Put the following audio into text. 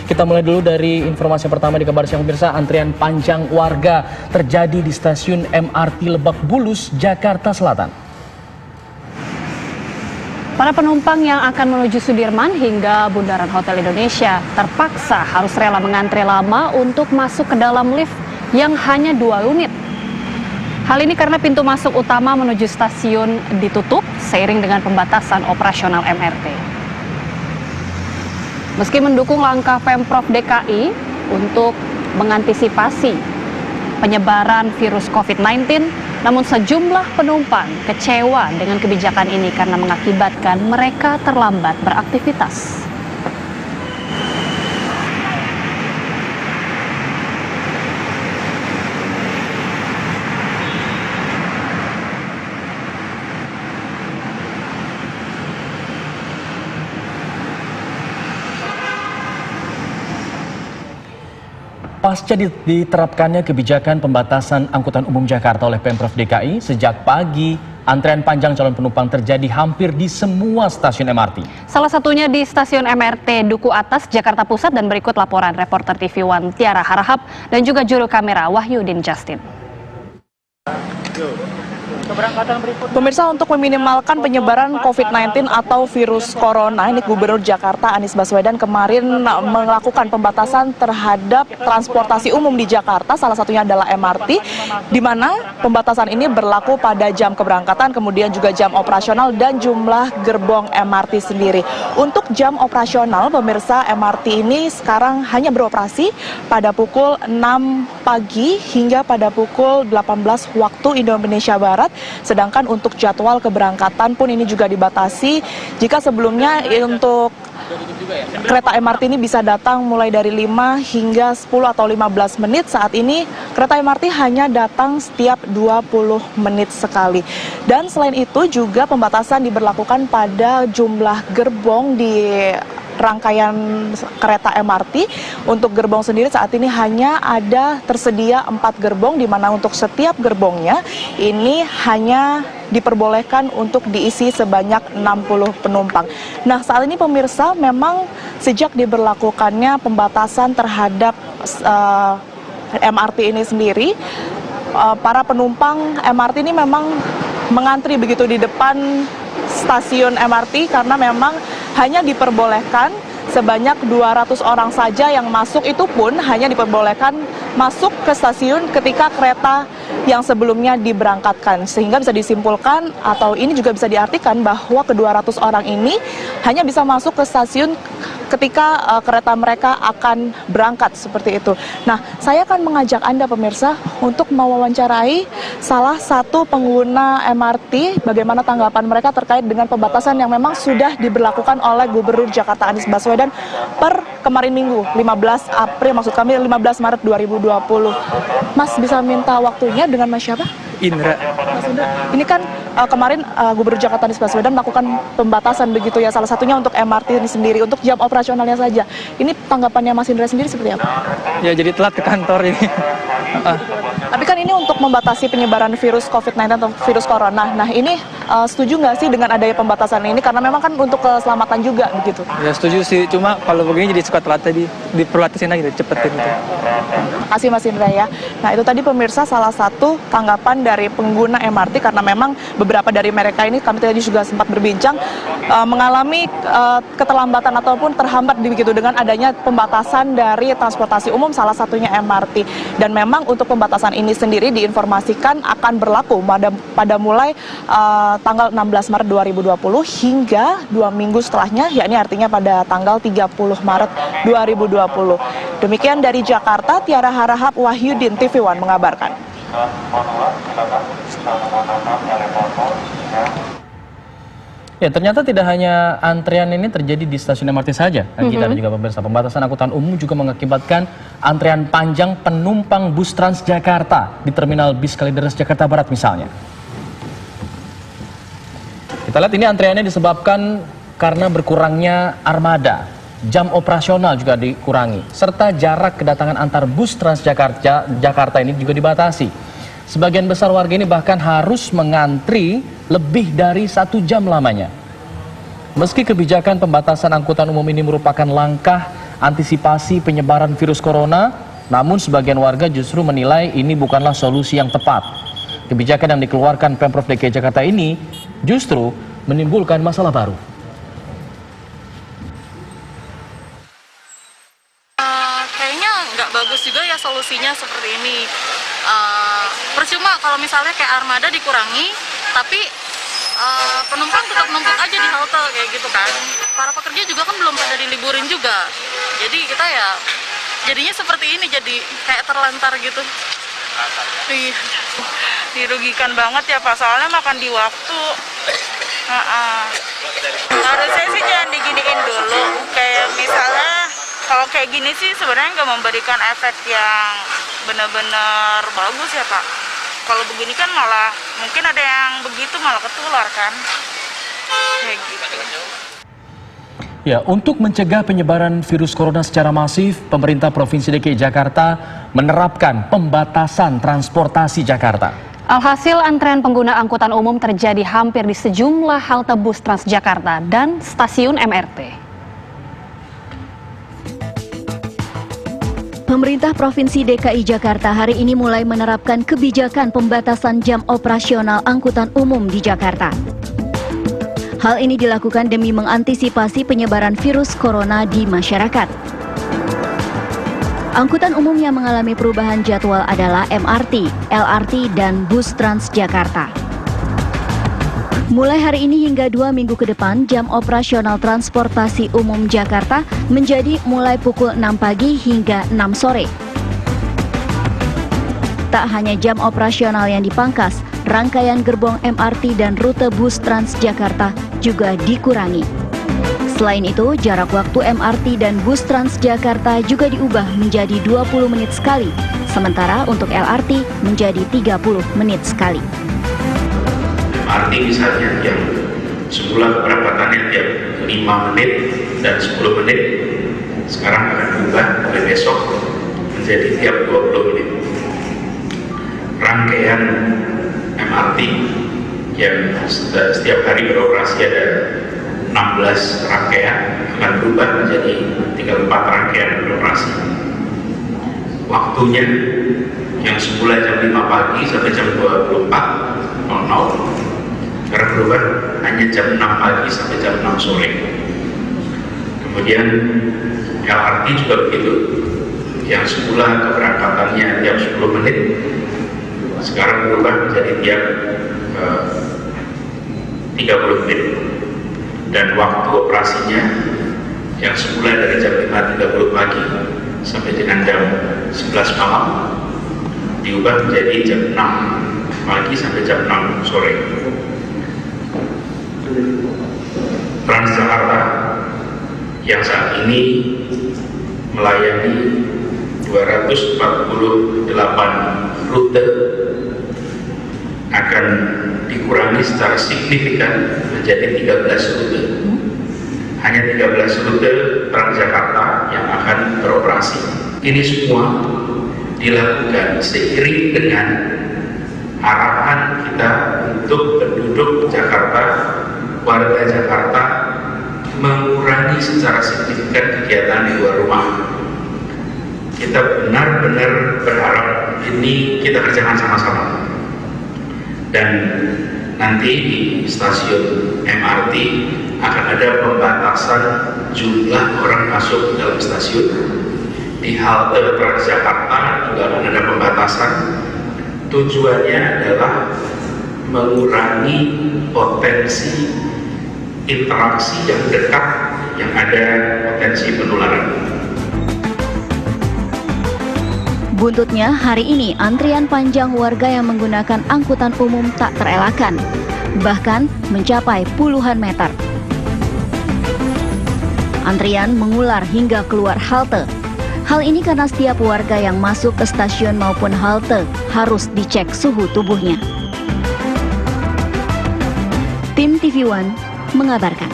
Kita mulai dulu dari informasi pertama di kabar siang pemirsa. Antrian panjang warga terjadi di stasiun MRT Lebak Bulus, Jakarta Selatan. Para penumpang yang akan menuju Sudirman hingga Bundaran Hotel Indonesia terpaksa harus rela mengantri lama untuk masuk ke dalam lift yang hanya 2 unit. Hal ini karena pintu masuk utama menuju stasiun ditutup seiring dengan pembatasan operasional MRT. Meski mendukung langkah Pemprov DKI untuk mengantisipasi penyebaran virus COVID-19, namun sejumlah penumpang kecewa dengan kebijakan ini karena mengakibatkan mereka terlambat beraktivitas. Pasca diterapkannya kebijakan pembatasan angkutan umum Jakarta oleh Pemprov DKI, sejak pagi antrean panjang calon penumpang terjadi hampir di semua stasiun MRT. Salah satunya di stasiun MRT Duku Atas, Jakarta Pusat, dan berikut laporan reporter TV One Tiara Harahap dan juga juru kamera Wahyudin Justin. Pemirsa, untuk meminimalkan penyebaran COVID-19 atau virus corona, ini Gubernur Jakarta Anies Baswedan kemarin melakukan pembatasan terhadap transportasi umum di Jakarta, salah satunya adalah MRT, di mana pembatasan ini berlaku pada jam keberangkatan, kemudian juga jam operasional dan jumlah gerbong MRT sendiri. Untuk jam operasional, pemirsa, MRT ini sekarang hanya beroperasi pada pukul 6 pagi hingga pada pukul 18 waktu Indonesia Barat. Sedangkan untuk jadwal keberangkatan pun ini juga dibatasi. Jika sebelumnya untuk kereta MRT ini bisa datang mulai dari 5 hingga 10 atau 15 menit, saat ini kereta MRT hanya datang setiap 20 menit sekali. Dan selain itu juga pembatasan diberlakukan pada jumlah gerbong di rangkaian kereta MRT. Untuk gerbong sendiri saat ini hanya ada tersedia 4 gerbong, di mana untuk setiap gerbongnya ini hanya diperbolehkan untuk diisi sebanyak 60 penumpang. Nah, saat ini pemirsa, memang sejak diberlakukannya pembatasan terhadap MRT ini sendiri, para penumpang MRT ini memang mengantri begitu di depan stasiun MRT karena memang hanya diperbolehkan sebanyak 200 orang saja yang masuk, itu pun hanya diperbolehkan masuk ke stasiun ketika kereta yang sebelumnya diberangkatkan. Sehingga bisa disimpulkan atau ini juga bisa diartikan bahwa ke-200 orang ini hanya bisa masuk ke stasiun ketika kereta mereka akan berangkat, seperti itu. Nah, saya akan mengajak Anda pemirsa untuk mewawancarai salah satu pengguna MRT, bagaimana tanggapan mereka terkait dengan pembatasan yang memang sudah diberlakukan oleh Gubernur Jakarta Anies Baswedan per kemarin Minggu, 15 April, maksud kami 15 Maret 2020. Mas, bisa minta waktunya dengan Mas siapa? Indra. Mas Indra, ini kan kemarin Gubernur Jakarta Anies Baswedan melakukan pembatasan begitu ya, salah satunya untuk MRT ini sendiri, untuk jam operasionalnya saja. Ini tanggapannya Mas Indra sendiri seperti apa? Ya, jadi telat ke kantor ini. Tapi kan ini untuk membatasi penyebaran virus COVID-19 atau virus corona. Nah, ini setuju nggak sih dengan adanya pembatasan ini? Karena memang kan untuk keselamatan juga begitu. Ya, setuju sih, cuma kalau begini jadi suka telat, tadi diperlatisin aja, cepetin gitu. Terima kasih Mas Indra ya. Nah, itu tadi pemirsa salah satu tanggapan dari pengguna MRT, karena memang beberapa dari mereka ini, kami tadi juga sempat berbincang, mengalami keterlambatan ataupun terhambat begitu dengan adanya pembatasan dari transportasi umum, salah satunya MRT. Dan memang untuk pembatasan ini sendiri diinformasikan akan berlaku pada mulai tanggal 16 Maret 2020 hingga 2 minggu setelahnya, yakni artinya pada tanggal 30 Maret 2020. Demikian dari Jakarta, Tiara Harahap, Wahyudin, TV One mengabarkan. Ya, ternyata tidak hanya antrean ini terjadi di stasiun MRT saja. Kita dan juga pemirsa, pembatasan angkutan umum juga mengakibatkan antrean panjang penumpang bus Transjakarta di Terminal Bis Kalideres, Jakarta Barat misalnya. Kita lihat ini antreannya disebabkan karena berkurangnya armada. Jam operasional juga dikurangi, serta jarak kedatangan antar bus Transjakarta ini juga dibatasi. Sebagian besar warga ini bahkan harus mengantri lebih dari 1 jam lamanya. Meski kebijakan pembatasan angkutan umum ini merupakan langkah antisipasi penyebaran virus corona, namun sebagian warga justru menilai ini bukanlah solusi yang tepat. Kebijakan yang dikeluarkan Pemprov DKI Jakarta ini justru menimbulkan masalah baru. Kayaknya nggak bagus juga ya solusinya seperti ini. Percuma kalau misalnya kayak armada dikurangi, tapi penumpang tetap numpuk aja di halte kayak gitu kan. Para pekerja juga kan belum pada diliburin juga. Jadi kita ya jadinya seperti ini, jadi kayak terlantar gitu. Iya. Dirugikan banget ya Pak, soalnya makan di waktu. Harusnya sih jangan diginiin dulu. Kayak misalnya kalau kayak gini sih sebenarnya nggak memberikan efek yang benar-benar bagus ya Pak. Kalau begini kan malah mungkin ada yang begitu malah ketular kan. Kayak gitu. Ya, untuk mencegah penyebaran virus corona secara masif, pemerintah Provinsi DKI Jakarta menerapkan pembatasan transportasi Jakarta. Alhasil antrean pengguna angkutan umum terjadi hampir di sejumlah halte bus Transjakarta dan stasiun MRT. Pemerintah Provinsi DKI Jakarta hari ini mulai menerapkan kebijakan pembatasan jam operasional angkutan umum di Jakarta. Hal ini dilakukan demi mengantisipasi penyebaran virus corona di masyarakat. Angkutan umum yang mengalami perubahan jadwal adalah MRT, LRT, dan bus Transjakarta. Mulai hari ini hingga 2 minggu ke depan, jam operasional transportasi umum Jakarta menjadi mulai pukul 6 pagi hingga 6 sore. Tak hanya jam operasional yang dipangkas, rangkaian gerbong MRT dan rute bus Transjakarta juga dikurangi. Selain itu, jarak waktu MRT dan bus Transjakarta juga diubah menjadi 20 menit sekali, sementara untuk LRT menjadi 30 menit sekali. MRT misalnya yang semula keberangkatannya tiap 5 menit dan 10 menit, sekarang akan diubah mulai besok menjadi tiap 20 menit. Rangkaian MRT yang setiap hari beroperasi ada 16 rangkaian akan berubah menjadi 34 rangkaian beroperasi. Waktunya yang semula jam 5 pagi sampai jam 24.00 sekarang berubah hanya jam 6 pagi sampai jam 6 sore. Kemudian LRT juga begitu, yang semula keberangkatannya tiap 10 menit sekarang berubah menjadi tiap 30 menit, dan waktu operasinya yang semula dari jam 5.30 pagi sampai dengan jam 11 malam diubah menjadi jam 6 pagi sampai jam 6 sore. Transjakarta yang saat ini melayani 248 rute akan dikurangi secara signifikan menjadi 13 rute. Hanya 13 rute Transjakarta yang akan beroperasi. Ini semua dilakukan seiring dengan arahan kita untuk penduduk Jakarta, warga Jakarta, mengurangi secara signifikan kegiatan di luar rumah. Kita benar-benar berharap ini kita kerjakan sama-sama. Dan nanti di stasiun MRT akan ada pembatasan jumlah orang masuk ke dalam stasiun. Di halte Transjakarta juga akan ada pembatasan. Tujuannya adalah mengurangi potensi interaksi yang dekat yang ada potensi penularan. Buntutnya, hari ini antrian panjang warga yang menggunakan angkutan umum tak terelakkan, bahkan mencapai puluhan meter. Antrian mengular hingga keluar halte. Hal ini karena setiap warga yang masuk ke stasiun maupun halte harus dicek suhu tubuhnya. Tim TV One mengabarkan.